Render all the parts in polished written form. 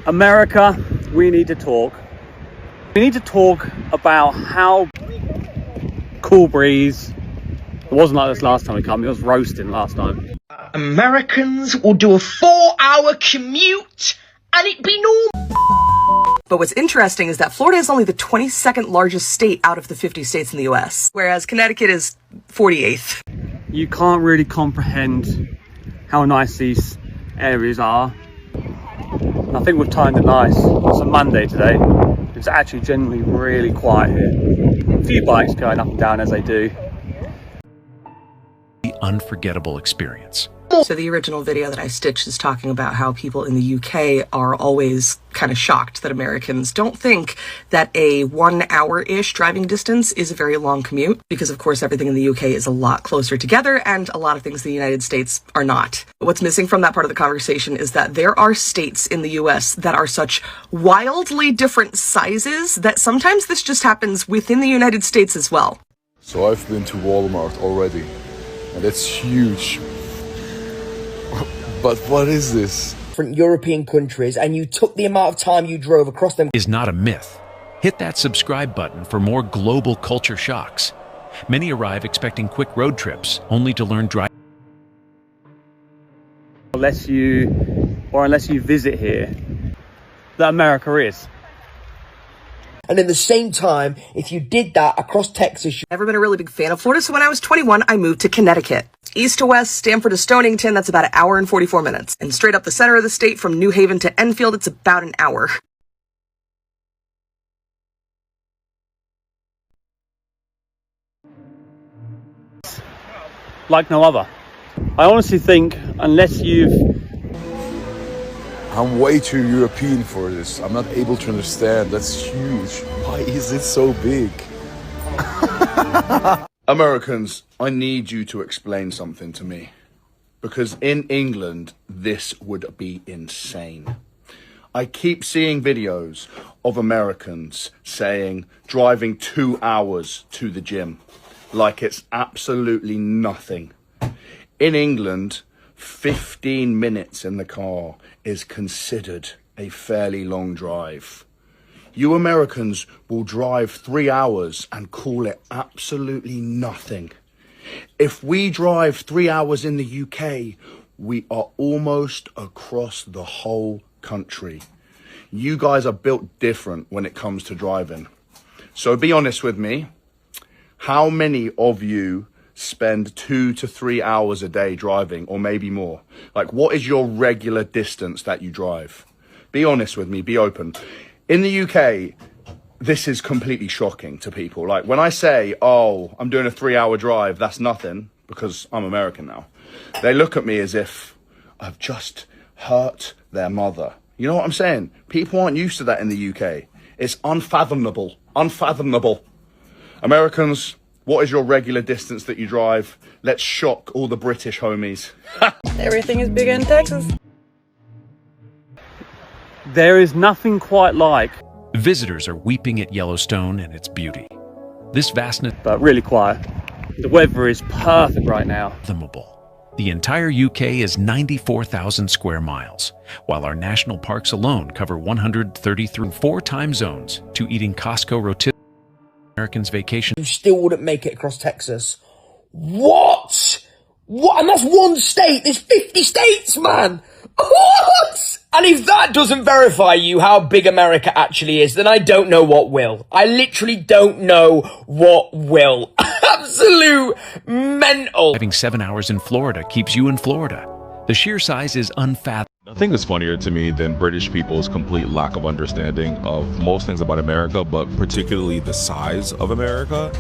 America, we need to talk. We need to talk about how cool breeze. It wasn't like this last time we come. It was roasting last time. Americans will do a 4-hour commute and it'd be normal. But what's interesting is that Florida is only the 22nd largest state out of the 50 states in the US, whereas Connecticut is 48th. You can't really comprehend how nice these areas are. I think we've timed it nice. It's a Monday today. It's actually generally really quiet here. A few bikes going up and down as they do. The unforgettable experience. So the original video that I stitched is talking about how people in the UK are always kind of shocked that Americans don't think that a 1 hour-ish driving distance is a very long commute, because of course everything in the UK is a lot closer together and a lot of things in the United States are not. But what's missing from that part of the conversation is that there are states in the US that are such wildly different sizes that sometimes this just happens within the United States as well. So I've been to Walmart already, and it's huge. But what is this? Different European countries, and you took the amount of time you drove across them. Is not a myth. Hit that subscribe button for more global culture shocks. Many arrive expecting quick road trips, only to learn driving. Unless you visit here, that America is. And at the same time, if you did that across Texas... I've never been a really big fan of Florida, so when I was 21, I moved to Connecticut. East to west, Stamford to Stonington, that's about 1 hour and 44 minutes. And straight up the center of the state from New Haven to Enfield, it's about an hour. Like no other. I honestly think, unless you've... I'm way too European for this. I'm not able to understand. That's huge. Why is it so big? Americans, I need you to explain something to me. Because in England, this would be insane. I keep seeing videos of Americans saying driving 2 hours to the gym. Like it's absolutely nothing. In England, 15 minutes in the car is considered a fairly long drive. You Americans will drive 3 hours and call it absolutely nothing. If we drive 3 hours in the UK, we are almost across the whole country. You guys are built different when it comes to driving. So be honest with me. How many of you spend 2 to 3 hours a day driving, or maybe more? Like, what is your regular distance that you drive? Be honest with me, be open. In the UK, this is completely shocking to people. Like, when I say, oh, I'm doing a 3 hour drive, that's nothing, because I'm American now. They look at me as if I've just hurt their mother. You know what I'm saying? People aren't used to that in the UK. It's unfathomable, unfathomable. Americans, what is your regular distance that you drive? Let's shock all the British homies. Everything is bigger in Texas. There is nothing quite like. Visitors are weeping at Yellowstone and its beauty. This vastness, But really quiet. The weather is perfect right now. unfathomable. The entire UK is 94,000 square miles, while our national parks alone cover 133 4 time zones to eating Costco rotisserie. Americans vacation. You still wouldn't make it across Texas. What? What? And that's one state. There's 50 states, man. What? And if that doesn't verify you how big America actually is, then I don't know what will. I literally don't know what will. Absolute mental. Driving 7 hours in Florida keeps you in Florida. The sheer size is unfathomable. Nothing is funnier to me than British people's complete lack of understanding of most things about America, but particularly the size of America.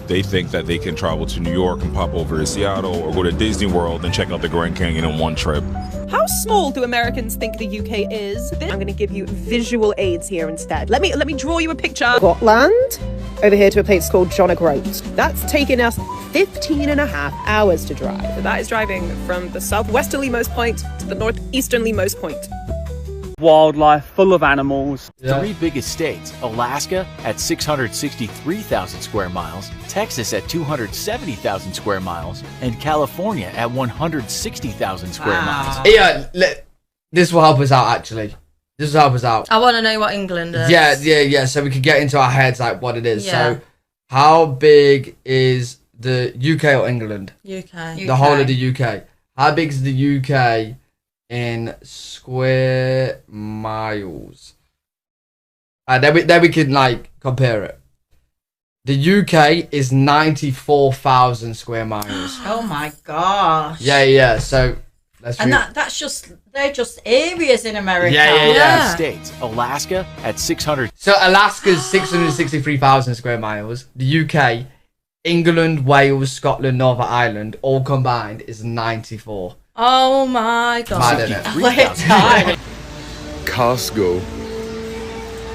They think that they can travel to New York and pop over to Seattle, or go to Disney World and check out the Grand Canyon in one trip. How small do Americans think the UK is? I'm going to give you visual aids here instead. Let me draw you a picture. Scotland, over here to a place called John O'Groat. That's taken us 15.5 hours to drive. So that is driving from the southwesterlymost point to the northeasternlymost point. Wildlife, full of animals. Three biggest states: Alaska at 663,000 square miles, Texas at 270,000 square miles, and California at 160,000 square miles. Yeah, this will help us out actually. This will help us out. I want to know what England is. Yeah. So we could get into our heads like what it is. Yeah. So, how big is the UK or England? UK. The whole of the UK. How big is the UK in square miles? Then we can like compare it. The UK is 94,000 square miles. Oh my gosh. Yeah. So that's just they're just areas in America. Yeah. States. Alaska at 600. So Alaska's 663,000 square miles. The UK, England, Wales, Scotland, Northern Ireland, all combined is 94. Oh my god. Mad, innit? We're tired. Costco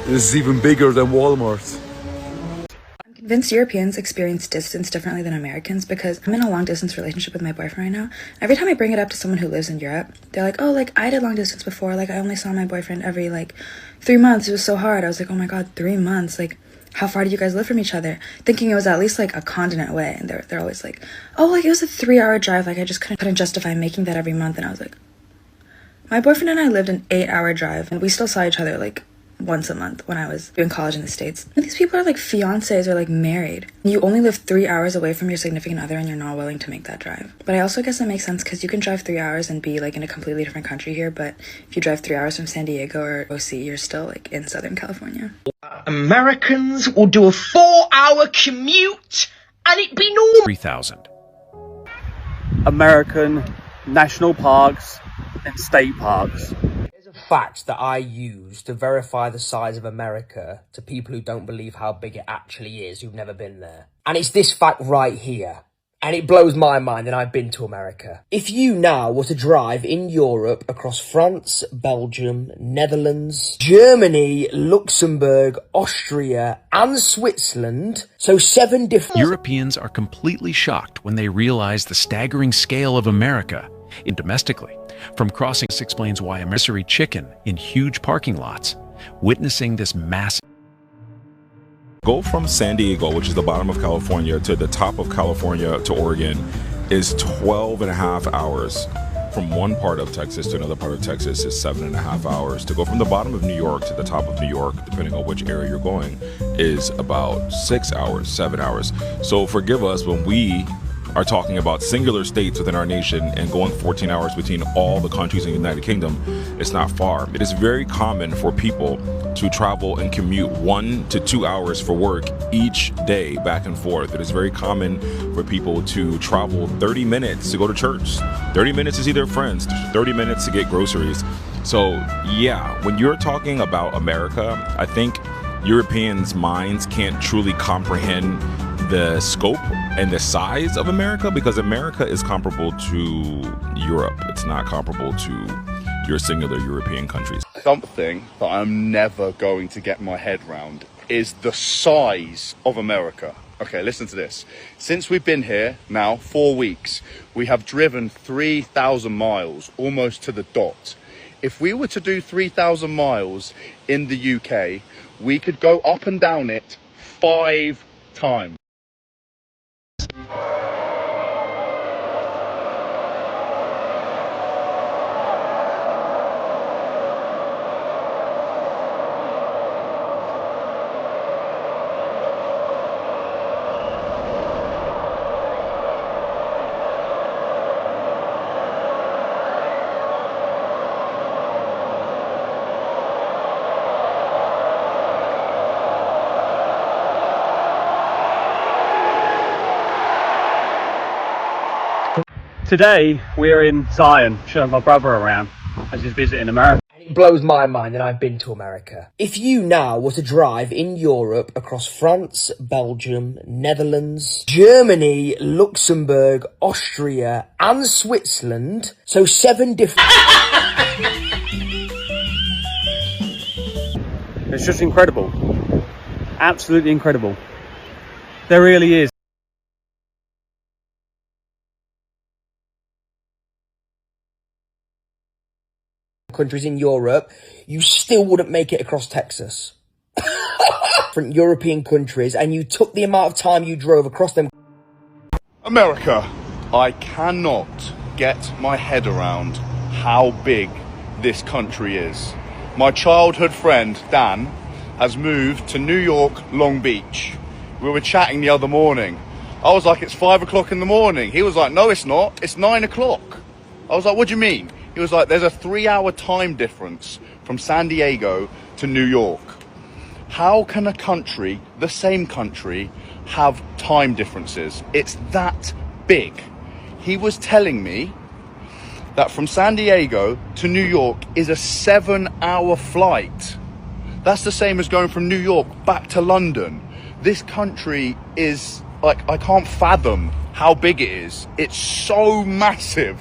is even bigger than Walmart. I'm convinced Europeans experience distance differently than Americans because I'm in a long distance relationship with my boyfriend right now. Every time I bring it up to someone who lives in Europe, they're like, oh, like I did long distance before. Like I only saw my boyfriend every like 3 months. It was so hard. I was like, oh my God, 3 months. Like how far do you guys live from each other? Thinking it was at least like a continent away. And they're always like, oh, like it was a 3-hour drive. Like I just couldn't justify making that every month. And I was like, my boyfriend and I lived an 8-hour drive and we still saw each other like once a month when I was doing college in the States. And these people are like fiancés or like married. You only live 3 hours away from your significant other and you're not willing to make that drive. But I also guess that makes sense because you can drive 3 hours and be like in a completely different country here. But if you drive 3 hours from San Diego or OC, you're still like in Southern California. Americans will do a 4-hour commute and it'd be normal. 3,000. American national parks and state parks. There's a fact that I use to verify the size of America to people who don't believe how big it actually is, who've never been there. And it's this fact right here. And it blows my mind, and I've been to America. If you now were to drive in Europe across France, Belgium, Netherlands, Germany, Luxembourg, Austria, and Switzerland, so 7 different... Europeans are completely shocked when they realize the staggering scale of America domestically. From crossing, this explains why American chicken in huge parking lots, witnessing this massive... Go from San Diego, which is the bottom of California, to the top of California to Oregon is 12 and a half hours. From one part of Texas to another part of Texas is 7.5 hours. To go from the bottom of New York to the top of New York, depending on which area you're going, is about 6 hours, 7 hours. So forgive us when we are talking about singular states within our nation and going 14 hours between all the countries in the United Kingdom. It's not far. It is very common for people to travel and commute 1 to 2 hours for work each day back and forth. It is very common for people to travel 30 minutes to go to church, 30 minutes to see their friends, 30 minutes to get groceries. So yeah, when you're talking about America, I think Europeans' minds can't truly comprehend the scope and the size of America, because America is comparable to Europe. It's not comparable to your singular European countries. Something that I'm never going to get my head round is the size of America. Okay, listen to this. Since we've been here now 4 weeks, we have driven 3,000 miles, almost to the dot. If we were to do 3,000 miles in the UK, we could go up and down it 5 times. Today we're in Zion, showing my brother around as he's visiting America. It blows my mind, and I've been to America. If you now were to drive in Europe across France, Belgium, Netherlands, Germany, Luxembourg, Austria, and Switzerland, so 7 different... It's just incredible. Absolutely incredible. There really is. countries in Europe, you still wouldn't make it across Texas. Different European countries, and you took the amount of time you drove across them. America, I cannot get my head around how big this country is. My childhood friend, Dan, has moved to New York, Long Beach. We were chatting the other morning. I was like, it's 5 o'clock in the morning. He was like, no, it's not. It's 9 o'clock. I was like, what do you mean? He was like, there's a 3-hour time difference from San Diego to New York. How can a country, the same country, have time differences? It's that big. He was telling me that from San Diego to New York is a 7-hour flight. That's the same as going from New York back to London. This country is, like, I can't fathom how big it is. It's so massive,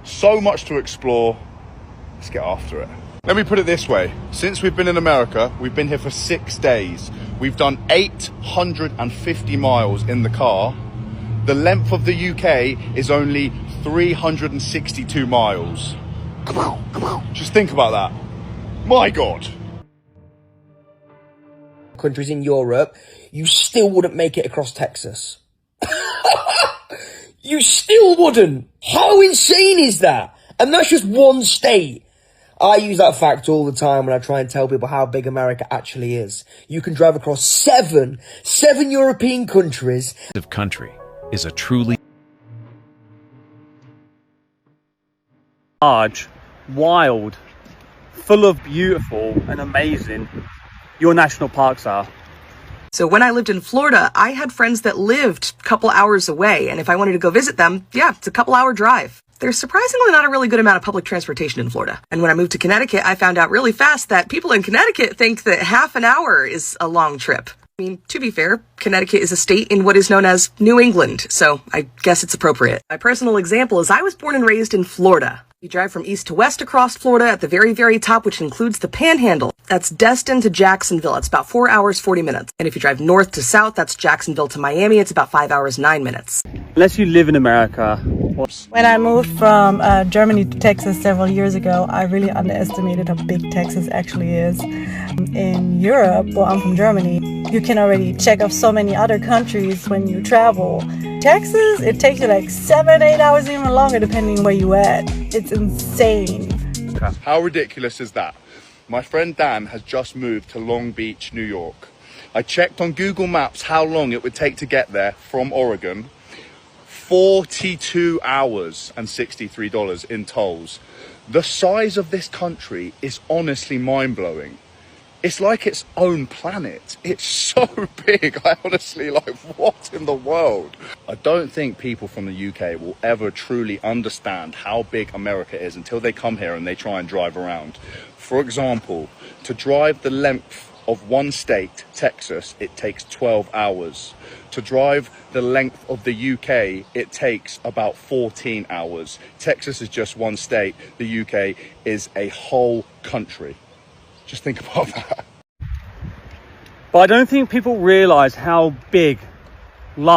so much to explore. Let's get after it. Let me put it this way. Since we've been in America, we've been here for 6 days. We've done 850 miles in the car. The length of the UK is only 362 miles. Just think about that. My God. Countries in Europe, you still wouldn't make it across Texas. You still wouldn't. How insane is that? And that's just one state. I use that fact all the time when I try and tell people how big America actually is. You can drive across seven European countries. Country is a truly large, wild, full of beautiful and amazing your national parks are. So when I lived in Florida, I had friends that lived a couple hours away. And if I wanted to go visit them, yeah, it's a couple-hour drive. There's surprisingly not a really good amount of public transportation in Florida. And when I moved to Connecticut, I found out really fast that people in Connecticut think that half an hour is a long trip. I mean, to be fair, Connecticut is a state in what is known as New England, so I guess it's appropriate. My personal example is I was born and raised in Florida. You drive from east to west across Florida at the very, very top, which includes the Panhandle. That's Destin to Jacksonville. It's about 4 hours, 40 minutes. And if you drive north to south, that's Jacksonville to Miami. It's about 5 hours, 9 minutes. Unless you live in America. When I moved from Germany to Texas several years ago, I really underestimated how big Texas actually is. In Europe, well, I'm from Germany, you can already check off so many other countries when you travel. Texas, it takes you like 7-8 hours, even longer, depending where you at. It's insane. How ridiculous is that? My friend Dan has just moved to Long Beach, New York. I checked on Google Maps how long it would take to get there from Oregon. 42 hours and $63 in tolls. The size of this country is honestly mind-blowing. It's like its own planet. It's so big. I honestly, like, what in the world? I don't think people from the UK will ever truly understand how big America is until they come here and they try and drive around. For example, to drive the length of one state, Texas, it takes 12 hours. To drive the length of the UK, it takes about 14 hours. Texas is just one state. The UK is a whole country. Just think about that. But I don't think people realise how big